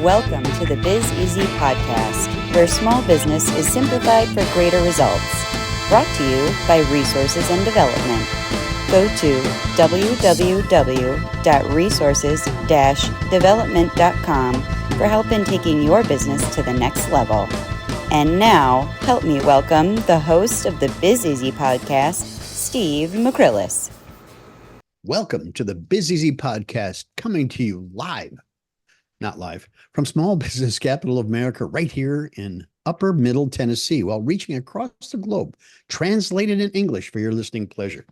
Welcome to the Biz Easy podcast, where small business is simplified for greater results. Brought to you by Resources and Development. Go to www.resources-development.com for help in taking your business to the next level. And now, help me welcome the host of the Biz Easy podcast, Steve McCrillis. Welcome to the Biz Easy podcast, coming to you not live, from small business capital of America, right here in upper middle Tennessee, while reaching across the globe, translated in English for your listening pleasure.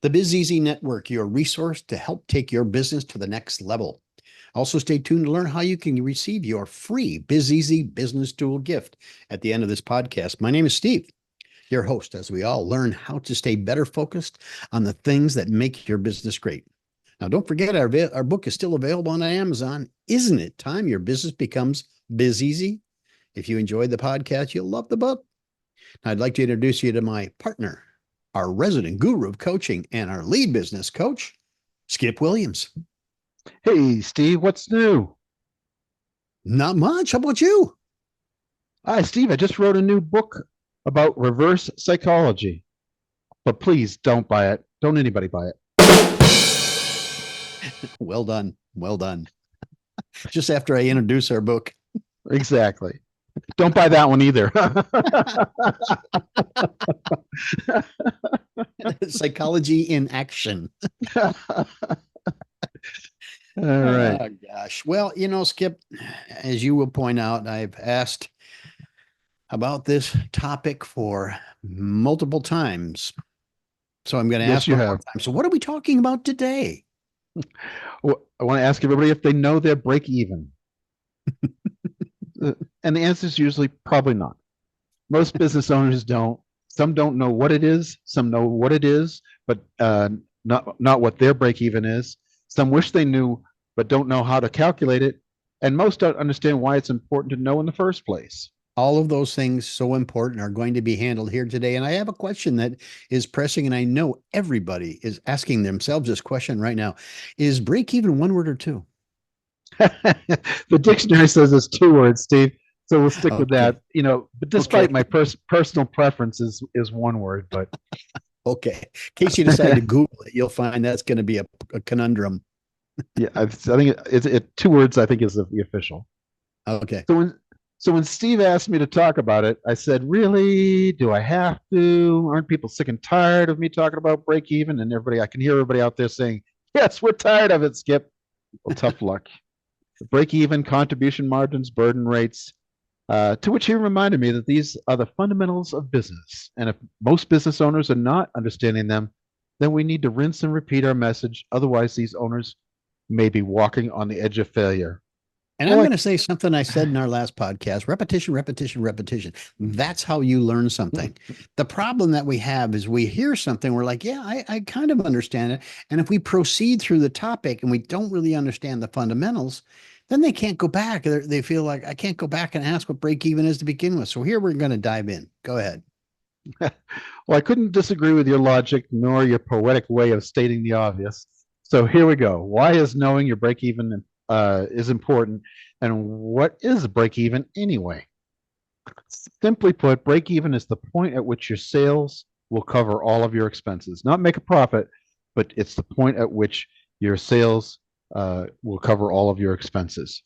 The Biz Easy Network, your resource to help take your business to the next level. Also, stay tuned to learn how you can receive your free Biz Easy business tool gift at the end of this podcast. My name is Steve, your host, as we all learn how to stay better focused on the things that make your business great. Now, don't forget, our book is still available on Amazon. Isn't it time your business becomes Biz Easy? If you enjoyed the podcast, you'll love the book. Now, I'd like to introduce you to my partner, our resident guru of coaching and our lead business coach, Skip Williams. Hey, Steve, what's new? Not much. How about you? Hi, Steve. I just wrote a new book about reverse psychology. But please don't buy it. Don't anybody buy it. Well done. Well done. Just after I introduce our book. Exactly. Don't buy that one either. Psychology in action. All right. Oh, gosh. Well, Skip, as you will point out, I've asked about this topic for multiple times. So I'm going to ask you one have. more time. So what are we talking about today? Well, I want to ask everybody if they know their break even. And the answer is usually probably not. Most business owners don't. Some don't know what it is. Some know what it is, but not what their break even is. Some wish they knew, but don't know how to calculate it. And most don't understand why it's important to know in the first place. All of those things so important are going to be handled here today. And I have a question that is pressing, and I know everybody is asking themselves this question right now. Is break even one word or two? The dictionary says it's two words, Steve. So we'll stick with that. But despite my personal preference is one word, but okay. In case you decide to Google it, you'll find that's going to be a conundrum. Yeah, I think it 2 words, I think, is the official. Okay. So when Steve asked me to talk about it, I said, really? Do I have to? Aren't people sick and tired of me talking about break even? And I can hear everybody out there saying, yes, we're tired of it, Skip. Well, tough luck. Break even, contribution margins, burden rates, to which he reminded me that these are the fundamentals of business. And if most business owners are not understanding them, then we need to rinse and repeat our message. Otherwise, these owners may be walking on the edge of failure. And I'm going to say something I said in our last podcast: repetition, repetition, repetition. That's how you learn something. The problem that we have is we hear something, we're like, yeah, I kind of understand it. And if we proceed through the topic and we don't really understand the fundamentals, then they can't go back. They feel like, I can't go back and ask what break even is to begin with. So here we're going to dive in. Go ahead. Well, I couldn't disagree with your logic nor your poetic way of stating the obvious. So here we go. Why is knowing your break even is important, and what is break even anyway? Simply put, break even is the point at which your sales will cover all of your expenses. Not make a profit, but it's the point at which your sales will cover all of your expenses.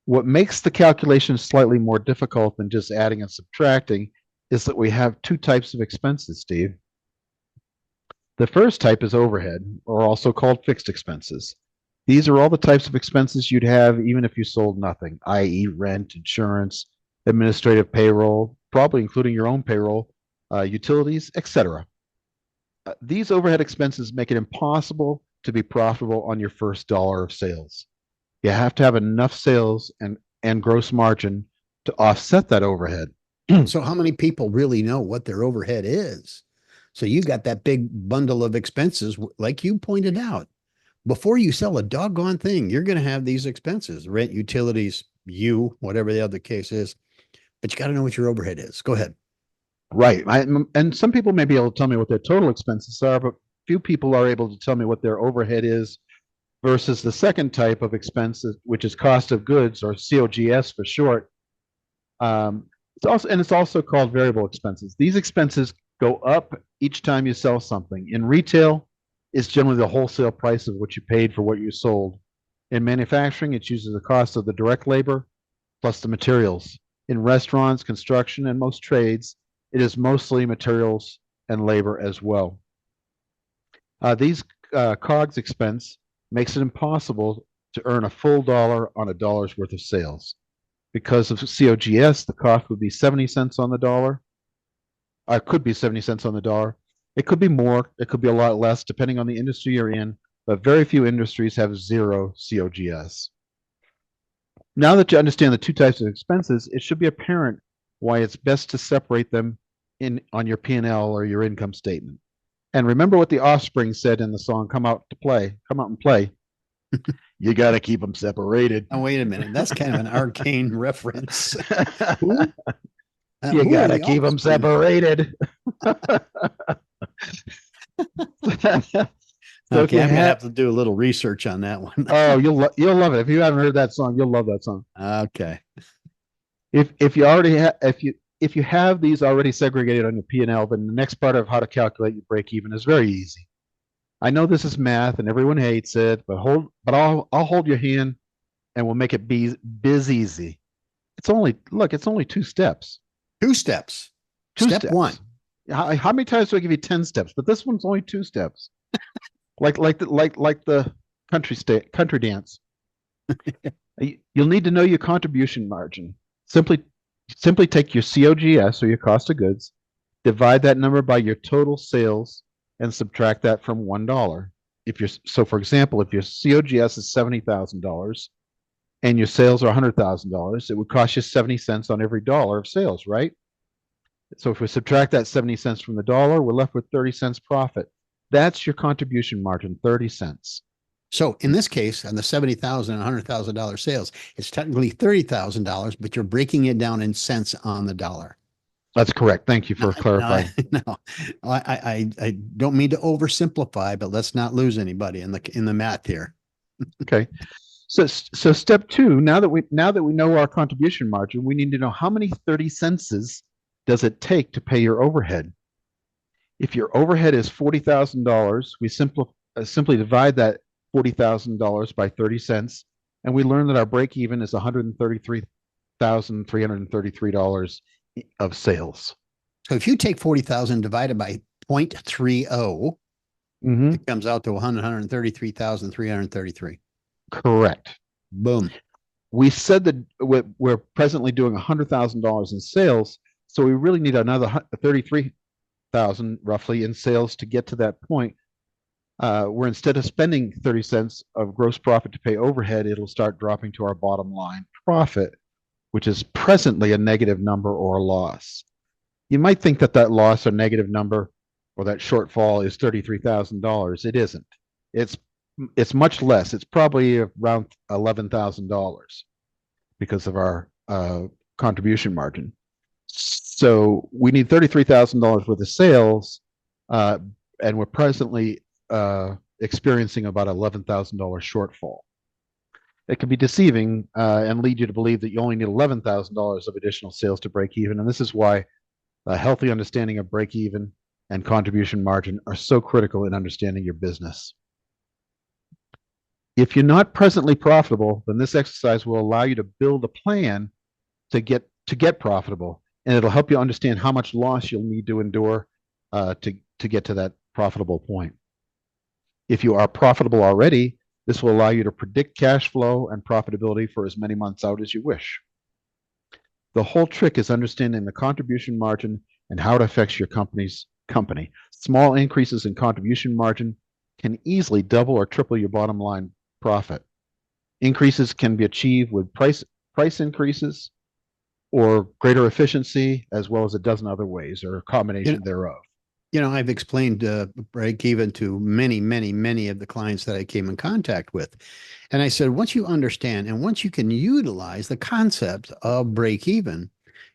What makes the calculation slightly more difficult than just adding and subtracting is that we have 2 types of expenses, Steve. The first type is overhead, or also called fixed expenses. These are all the types of expenses you'd have even if you sold nothing, i.e. rent, insurance, administrative payroll, probably including your own payroll, utilities, etc. These overhead expenses make it impossible to be profitable on your first dollar of sales. You have to have enough sales and gross margin to offset that overhead. So how many people really know what their overhead is? So you got that big bundle of expenses, like you pointed out. Before you sell a doggone thing, you're going to have these expenses: rent, utilities, whatever the other case is. But you got to know what your overhead is. Go ahead. Right. And some people may be able to tell me what their total expenses are, but few people are able to tell me what their overhead is versus the second type of expenses, which is cost of goods, or COGS for short. It's also called variable expenses. These expenses go up each time you sell something. In retail, it's generally the wholesale price of what you paid for what you sold. In manufacturing, it's usually the cost of the direct labor plus the materials. In restaurants, construction, and most trades, it is mostly materials and labor as well. These COGS expense makes it impossible to earn a full dollar on a dollar's worth of sales. Because of COGS, the cost would be 70 cents on the dollar. It could be 70 cents on the dollar. It could be more. It could be a lot less, depending on the industry you're in. But very few industries have zero COGS. Now that you understand the two types of expenses, it should be apparent why it's best to separate them on your P&L or your income statement. And remember what the Offspring said in the song "Come Out and Play." You got to keep them separated. Oh, wait a minute. That's kind of an arcane reference. You got to keep them separated. So okay, I'm gonna have to do a little research on that one. Oh, you'll love it. If you haven't heard that song, you'll love that song. Okay. If you already if you have these already segregated on your P&L, then the next part of how to calculate your break even is very easy. I know this is math and everyone hates it, but I'll hold your hand and we'll make it biz easy. It's only two steps. Two steps. Step one. How many times do I give you 10 steps? But this one's only 2 steps. like the country dance. You'll need to know your contribution margin. Simply take your COGS, or your cost of goods, divide that number by your total sales, and subtract that from $1. For example, if your COGS is $70,000 and your sales are $100,000, it would cost you 70 cents on every dollar of sales, right? So if we subtract that 70 cents from the dollar, we're left with 30 cents profit. That's your contribution margin, 30 cents. So in this case, on the $70,000 and $100,000 sales, it's technically $30,000, but you're breaking it down in cents on the dollar. That's correct. Thank you for clarifying. No, I don't mean to oversimplify, but let's not lose anybody in the math here. Okay. So step 2, now that we know our contribution margin, we need to know how many 30 cents does it take to pay your overhead. If your overhead is $40,000, we simply divide that $40,000 by 30 cents, and we learn that our break even is $133,333 of sales. So if you take 40,000 divided by 0.30, it comes out to 133,333. Correct. Boom. We said that we're presently doing $100,000 in sales, so we really need another 33,000 roughly in sales to get to that point. Where instead of spending 30 cents of gross profit to pay overhead, it'll start dropping to our bottom line profit, which is presently a negative number or a loss. You might think that loss or negative number or that shortfall is $33,000. It isn't. It's much less. It's probably around $11,000 because of our contribution margin. So we need $33,000 worth of sales, and we're presently experiencing about $11,000 shortfall. It can be deceiving and lead you to believe that you only need $11,000 of additional sales to break even. And this is why a healthy understanding of break even and contribution margin are so critical in understanding your business. If you're not presently profitable, then this exercise will allow you to build a plan to get profitable, and it'll help you understand how much loss you'll need to endure to get to that profitable point. If you are profitable already, this will allow you to predict cash flow and profitability for as many months out as you wish. The whole trick is understanding the contribution margin and how it affects your company. Small increases in contribution margin can easily double or triple your bottom line profit. Increases can be achieved with price increases or greater efficiency, as well as a dozen other ways or a combination thereof. You know, I've explained break even to many, many, many of the clients that I came in contact with. And I said, once you understand and once you can utilize the concept of break even,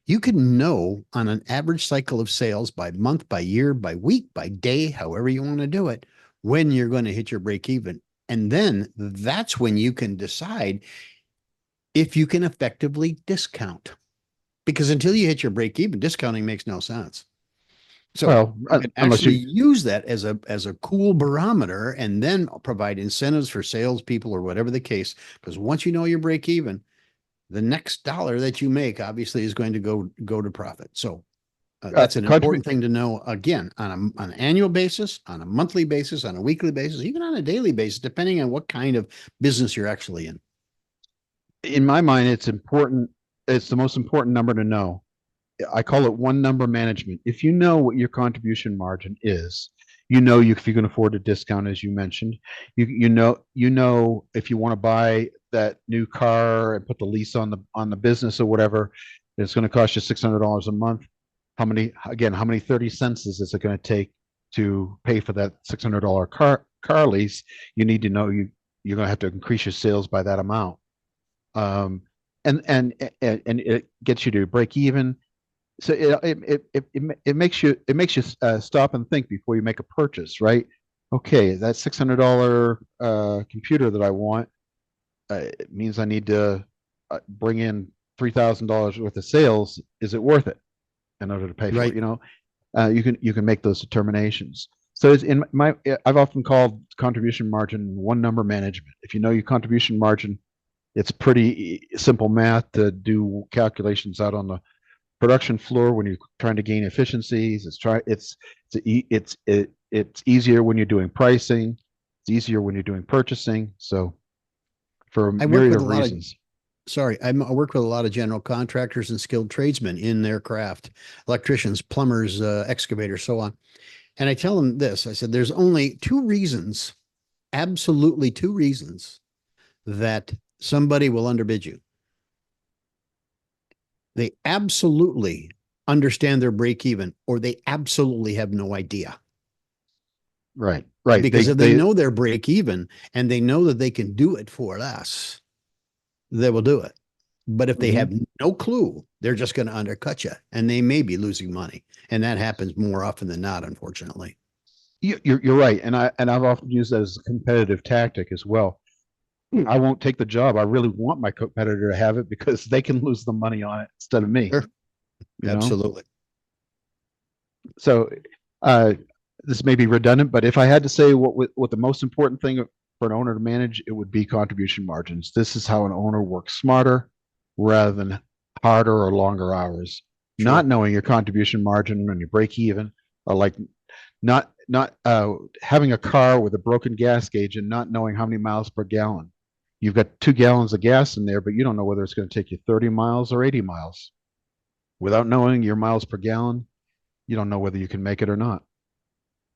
you can know on an average cycle of sales by month, by year, by week, by day, however you want to do it, when you're going to hit your break even. And then that's when you can decide if you can effectively discount. Because until you hit your break even, discounting makes no sense. So Well, you can unless actually you, use that as a cool barometer and then provide incentives for salespeople or whatever the case. Because once you know your break even, the next dollar that you make obviously is going to go to profit. So that's an contribute. important thing to know again on an annual basis, on a monthly basis, on a weekly basis, even on a daily basis, depending on what kind of business you're actually in. In my mind, it's important. It's the most important number to know. I call it one number management. If you know what your contribution margin is, you know if you can afford a discount, as you mentioned. You know if you want to buy that new car and put the lease on the business or whatever, it's going to cost you $600 a month. How many 30 cents is it going to take to pay for that $600 car lease? You need to know you're going to have to increase your sales by that amount. Um, and it gets you to break even. So it makes you stop and think before you make a purchase, right? Okay, that $600 computer that I want, it means I need to bring in $3,000 worth of sales. Is it worth it in order to pay for it? Right. You can make those determinations. So it's in my I've often called contribution margin one number management. If you know your contribution margin, it's pretty simple math to do calculations out on the production floor when you're trying to gain efficiencies. It's easier when you're doing pricing. It's easier when you're doing purchasing. So for a I work myriad with a of lot of reasons. sorry, I work with a lot of general contractors and skilled tradesmen in their craft, electricians, plumbers, excavators, so on. And I tell them this, I said, there's only two reasons, absolutely two reasons that somebody will underbid you. They absolutely understand their break even, or they absolutely have no idea. Right, right. Because if they know their break even and they know that they can do it for less, they will do it. But if they Mhm. have no clue, they're just going to undercut you and they may be losing money. And that happens more often than not, unfortunately. You're right, and I've often used that as a competitive tactic as well. I won't take the job. I really want my competitor to have it because they can lose the money on it instead of me. Sure. You know. Absolutely. So uh, this may be redundant, but if I had to say what the most important thing for an owner to manage, it would be contribution margins. This is how an owner works smarter rather than harder or longer hours. Not Sure. knowing your contribution margin and your break even are like not having a car with a broken gas gauge and not knowing how many miles per gallon. You've got 2 gallons of gas in there, but you don't know whether it's going to take you 30 miles or 80 miles. Without knowing your miles per gallon, you don't know whether you can make it or not.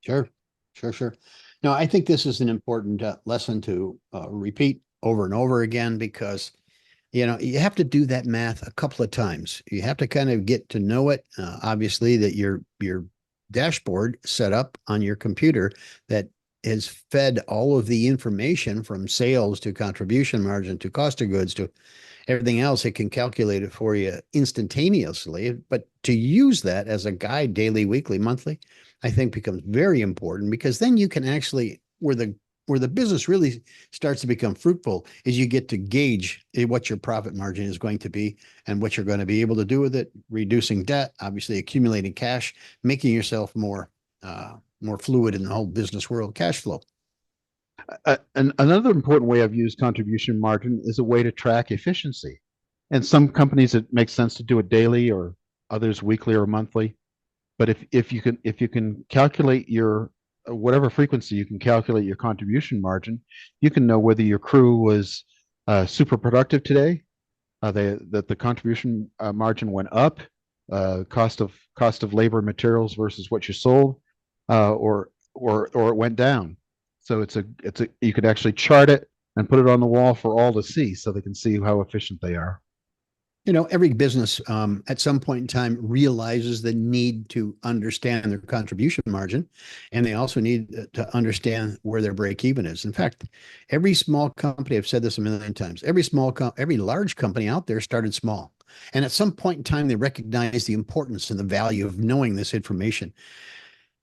Sure. Sure. Sure. No, I think this is an important lesson to repeat over and over again because you have to do that math a couple of times. You have to kind of get to know it. Obviously, that your dashboard set up on your computer that has fed all of the information from sales to contribution margin to cost of goods to everything else. It can calculate it for you instantaneously. But to use that as a guide daily, weekly, monthly, I think becomes very important because then you can actually where the business really starts to become fruitful is you get to gauge what your profit margin is going to be and what you're going to be able to do with it, reducing debt, obviously accumulating cash, making yourself more fluid in the whole business world, cash flow. And another important way I've used contribution margin is a way to track efficiency. And some companies it makes sense to do it daily, or others weekly or monthly. But if you can calculate your whatever frequency you can calculate your contribution margin, you can know whether your crew was super productive today, that the contribution margin went up, cost of labor and materials versus what you sold, or it went down. So it's a you could actually chart it and put it on the wall for all to see, so they can see how efficient they are. Every business at some point in time realizes the need to understand their contribution margin, and they also need to understand where their break even is. In fact, every small company, I've said this a million times, every large company out there started small. And at some point in time, they recognize the importance and the value of knowing this information.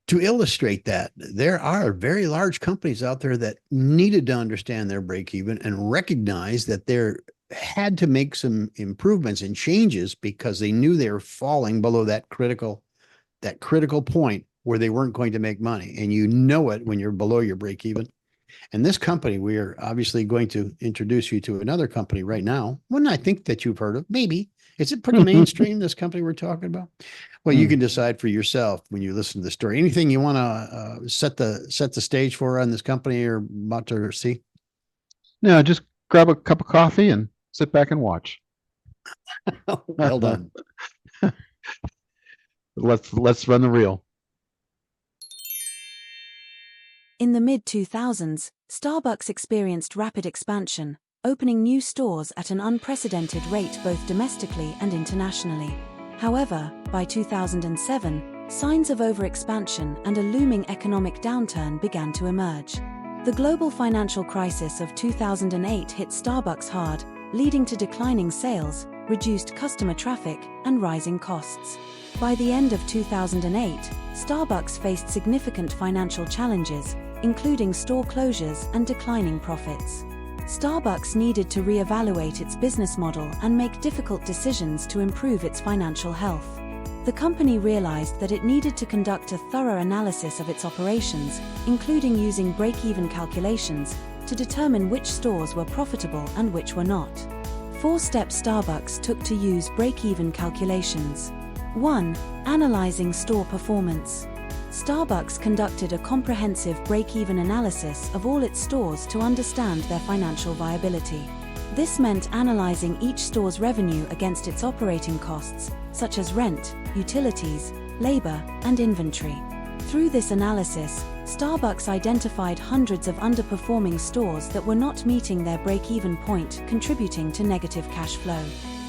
to illustrate that, there are very large companies out there that needed to understand their break even and recognize that they're had to make some improvements and changes because they knew they were falling below that critical point where they weren't going to make money. And you know it when you're below your break even. And this company, we are obviously going to introduce you to another company right now. One I think that you've heard of, maybe. Is it pretty mainstream, this company we're talking about? Well, you can decide for yourself when you listen to the story. Anything you want to set the stage for on this company you're about to see? No, just grab a cup of coffee and sit back and watch. Well done. Let's run the reel. In the mid-2000s, Starbucks experienced rapid expansion, opening new stores at an unprecedented rate both domestically and internationally. However, by 2007, signs of overexpansion and a looming economic downturn began to emerge. The global financial crisis of 2008 hit Starbucks hard, leading to declining sales, reduced customer traffic, and rising costs. By the end of 2008, Starbucks faced significant financial challenges, including store closures and declining profits. Starbucks needed to reevaluate its business model and make difficult decisions to improve its financial health. The company realized that it needed to conduct a thorough analysis of its operations, including using break-even calculations, to determine which stores were profitable and which were not. 4 steps Starbucks took to use break-even calculations. 1. Analyzing store performance. Starbucks conducted a comprehensive break-even analysis of all its stores to understand their financial viability. This meant analyzing each store's revenue against its operating costs, such as rent, utilities, labor, and inventory. Through this analysis, Starbucks identified hundreds of underperforming stores that were not meeting their break-even point, contributing to negative cash flow.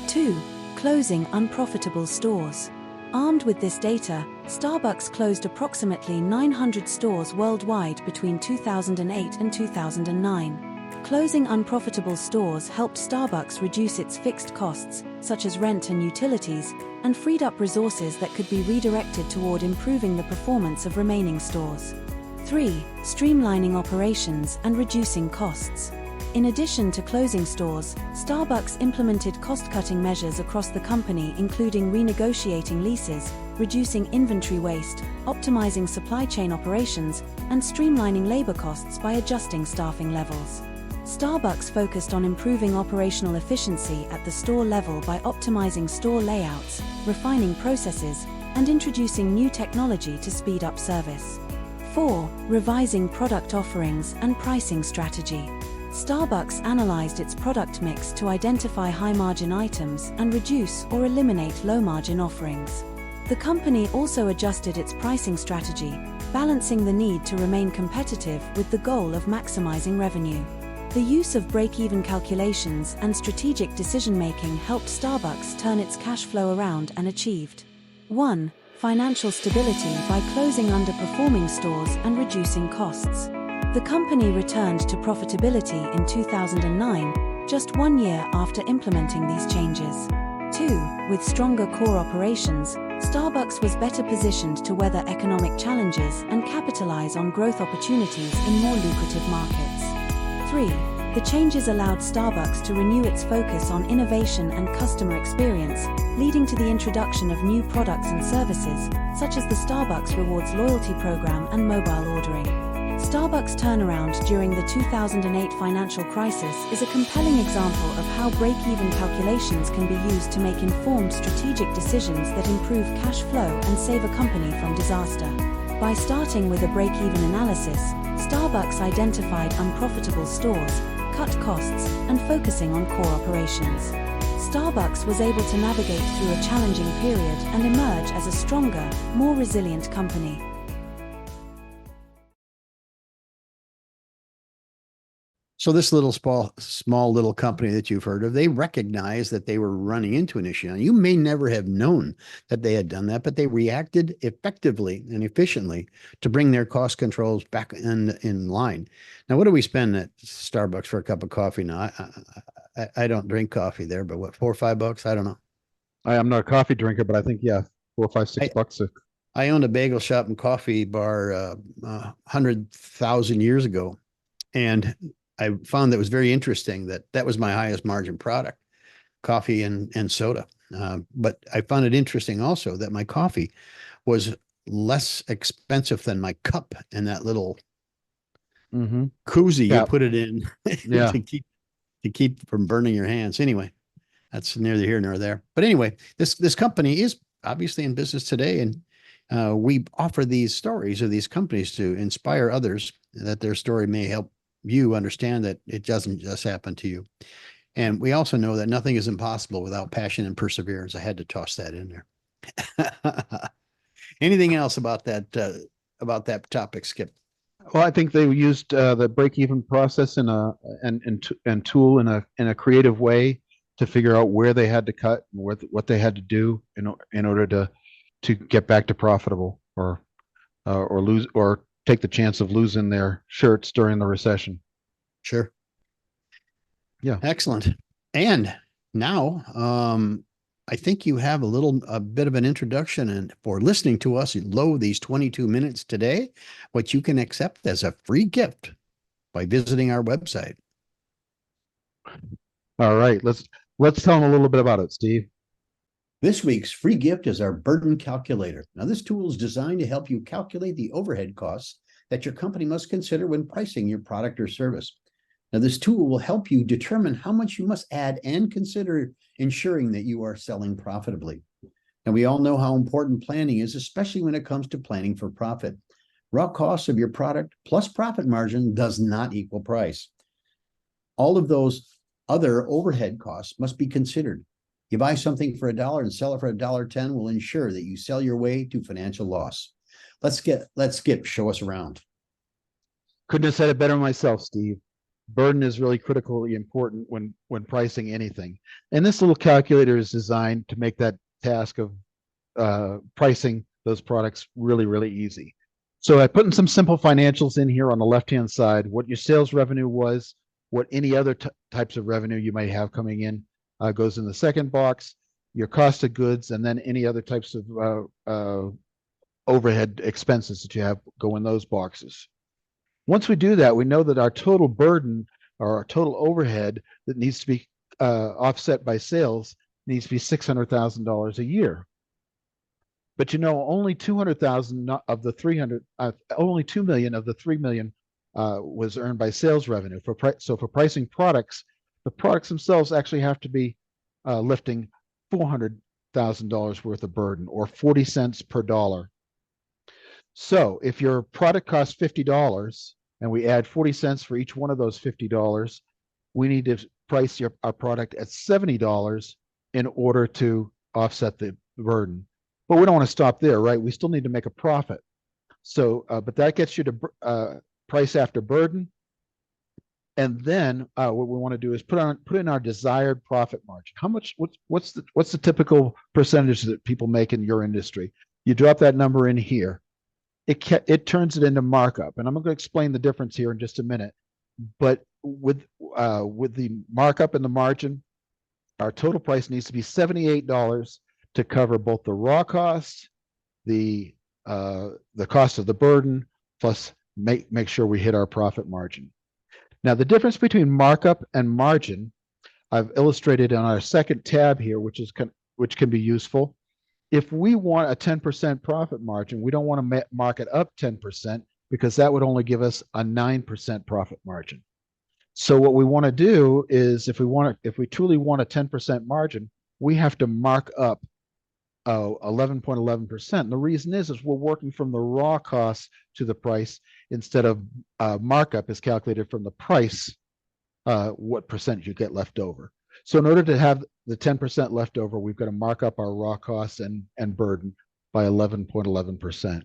2. Closing unprofitable stores. Armed with this data, Starbucks closed approximately 900 stores worldwide between 2008 and 2009. Closing unprofitable stores helped Starbucks reduce its fixed costs, such as rent and utilities, and freed up resources that could be redirected toward improving the performance of remaining stores. 3. Streamlining operations and reducing costs. In addition to closing stores, Starbucks implemented cost-cutting measures across the company, including renegotiating leases, reducing inventory waste, optimizing supply chain operations, and streamlining labor costs by adjusting staffing levels. Starbucks focused on improving operational efficiency at the store level by optimizing store layouts, refining processes, and introducing new technology to speed up service. 4. Revising product offerings and pricing strategy. Starbucks analyzed its product mix to identify high-margin items and reduce or eliminate low-margin offerings. The company also adjusted its pricing strategy, balancing the need to remain competitive with the goal of maximizing revenue. The use of break-even calculations and strategic decision-making helped Starbucks turn its cash flow around and achieved 1. Financial stability by closing underperforming stores and reducing costs. The company returned to profitability in 2009, just 1 year after implementing these changes. 2. With stronger core operations, Starbucks was better positioned to weather economic challenges and capitalize on growth opportunities in more lucrative markets. 3. The changes allowed Starbucks to renew its focus on innovation and customer experience, leading to the introduction of new products and services, such as the Starbucks Rewards loyalty program and mobile ordering. Starbucks' turnaround during the 2008 financial crisis is a compelling example of how break-even calculations can be used to make informed strategic decisions that improve cash flow and save a company from disaster. By starting with a break-even analysis, Starbucks identified unprofitable stores, cut costs, and focusing on core operations. Starbucks was able to navigate through a challenging period and emerge as a stronger, more resilient company. So this little small little company that you've heard of, they recognized that they were running into an issue. Now, you may never have known that they had done that, but they reacted effectively and efficiently to bring their cost controls back in line. Now, what do we spend at Starbucks for a cup of coffee now? I don't drink coffee there, but what, $4 or $5? I don't know. I'm not a coffee drinker, but I think, yeah, $4, $5, $6. I owned a bagel shop and coffee bar 100,000 years ago. And I found that was very interesting that was my highest margin product, coffee and soda. But I found it interesting also that my coffee was less expensive than my cup and that little koozie you Yeah. put it in Yeah. to keep from burning your hands. Anyway, that's neither here nor there. But anyway, this company is obviously in business today, and we offer these stories of these companies to inspire others that their story may help you understand that it doesn't just happen to you. And we also know that nothing is impossible without passion and perseverance. I had to toss that in there. Anything else about that topic, Skip? Well, I think they used the break-even process and tool in a creative way to figure out where they had to cut and what they had to do in order to get back to profitable or lose or take the chance of losing their shirts during the recession. Sure. Yeah. Excellent. And now, I think you have a bit of an introduction and for listening to us these 22 minutes today, what you can accept as a free gift by visiting our website. All right. Let's tell them a little bit about it, Steve. This week's free gift is our burden calculator. Now, this tool is designed to help you calculate the overhead costs that your company must consider when pricing your product or service. Now, this tool will help you determine how much you must add and consider ensuring that you are selling profitably. And we all know how important planning is, especially when it comes to planning for profit. Raw costs of your product plus profit margin does not equal price. All of those other overhead costs must be considered. You buy something for $1 and sell it for $1.10 will ensure that you sell your way to financial loss. Let's Skip, show us around. Couldn't have said it better myself, Steve. Burden is really critically important when pricing anything. And this little calculator is designed to make that task of pricing those products really, really easy. So I put in some simple financials in here on the left-hand side, what your sales revenue was, what any other types of revenue you might have coming in goes in the second box, your cost of goods, and then any other types of overhead expenses that you have go in those boxes. Once we do that, we know that our total burden or our total overhead that needs to be offset by sales needs to be $600,000 a year. But only 200,000 of the 300, only 2 million of the 3 million was earned by sales revenue. So for pricing products, the products themselves actually have to be lifting $400,000 worth of burden, or 40 cents per dollar. So if your product costs $50 and we add 40 cents for each one of those $50, we need to price our product at $70 in order to offset the burden. But we don't want to stop there, right? We still need to make a profit. So, but that gets you to price after burden. And then what we want to do is put in our desired profit margin. How much? What's the typical percentage that people make in your industry? You drop that number in here. It turns it into markup, and I'm going to explain the difference here in just a minute. But with the markup and the margin, our total price needs to be $78 to cover both the raw costs, the cost of the burden, plus make sure we hit our profit margin. Now, the difference between markup and margin, I've illustrated on our second tab here, which can be useful. If we want a 10% profit margin, we don't want to mark it up 10% because that would only give us a 9% profit margin. So what we want to do is if we truly want a 10% margin, we have to mark up 11.11%. And the reason is we're working from the raw costs to the price instead of markup is calculated from the price, what percent you get left over. So in order to have the 10% left over, we've got to mark up our raw costs and burden by 11.11%.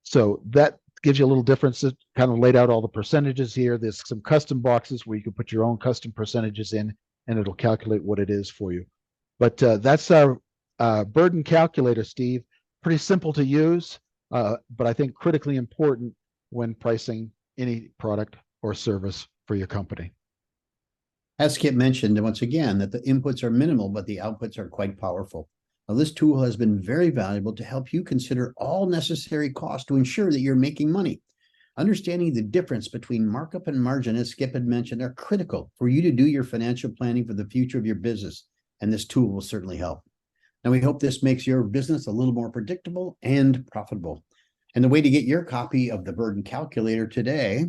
So that gives you a little difference. It kind of laid out all the percentages here. There's some custom boxes where you can put your own custom percentages in, and it'll calculate what it is for you. But that's our burden calculator, Steve. Pretty simple to use, but I think critically important when pricing any product or service for your company. As Skip mentioned, once again, that the inputs are minimal, but the outputs are quite powerful. Now, this tool has been very valuable to help you consider all necessary costs to ensure that you're making money. Understanding the difference between markup and margin, as Skip had mentioned, are critical for you to do your financial planning for the future of your business, and this tool will certainly help. And we hope this makes your business a little more predictable and profitable. And the way to get your copy of the Burden Calculator today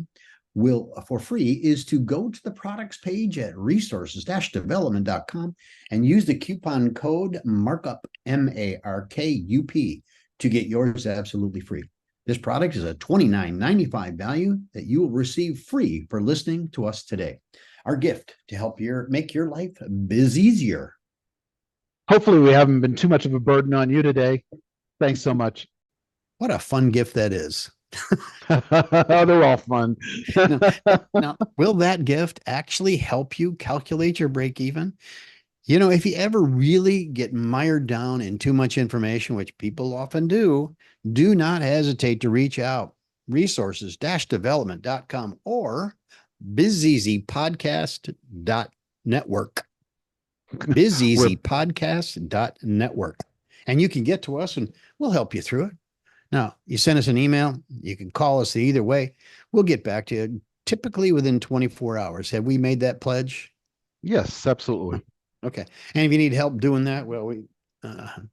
for free is to go to the products page at resources-development.com and use the coupon code markup, MARKUP, to get yours absolutely free. This product is a $29.95 value that you will receive free for listening to us today. Our gift to help make your life biz easier. Hopefully we haven't been too much of a burden on you today. Thanks so much. What a fun gift that is. They're all fun. Now, will that gift actually help you calculate your break even? You know, if you ever really get mired down in too much information, which people often do not hesitate to reach out. Resources-development.com or bizeasypodcast.network. bizeasypodcast.network. And you can get to us and we'll help you through it. Now, you send us an email, you can call us either way. We'll get back to you typically within 24 hours. Have we made that pledge? Yes, absolutely. Okay. And if you need help doing that, well,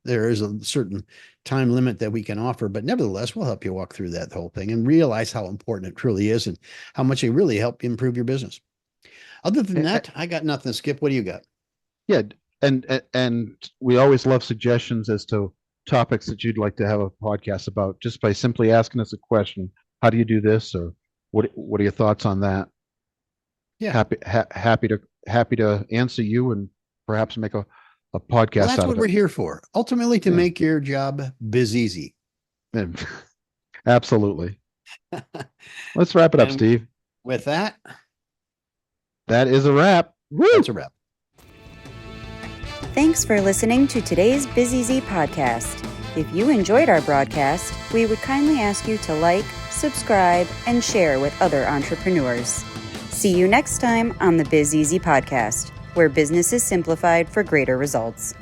there is a certain time limit that we can offer, but nevertheless, we'll help you walk through that whole thing and realize how important it truly is and how much it really help improve your business. Other than that, I got nothing. Skip, what do you got? Yeah. And we always love suggestions as to topics that you'd like to have a podcast about, just by simply asking us a question. How do you do this? Or what are your thoughts on that? Yeah. Happy to answer you and perhaps make a podcast. Well, that's what we're here for. Ultimately, to make your job biz easy. Absolutely. Let's wrap it up, Steve. With that is a wrap. Woo! That's a wrap. Thanks for listening to today's Biz Easy podcast. If you enjoyed our broadcast, we would kindly ask you to like, subscribe, and share with other entrepreneurs. See you next time on the Biz Easy podcast, where business is simplified for greater results.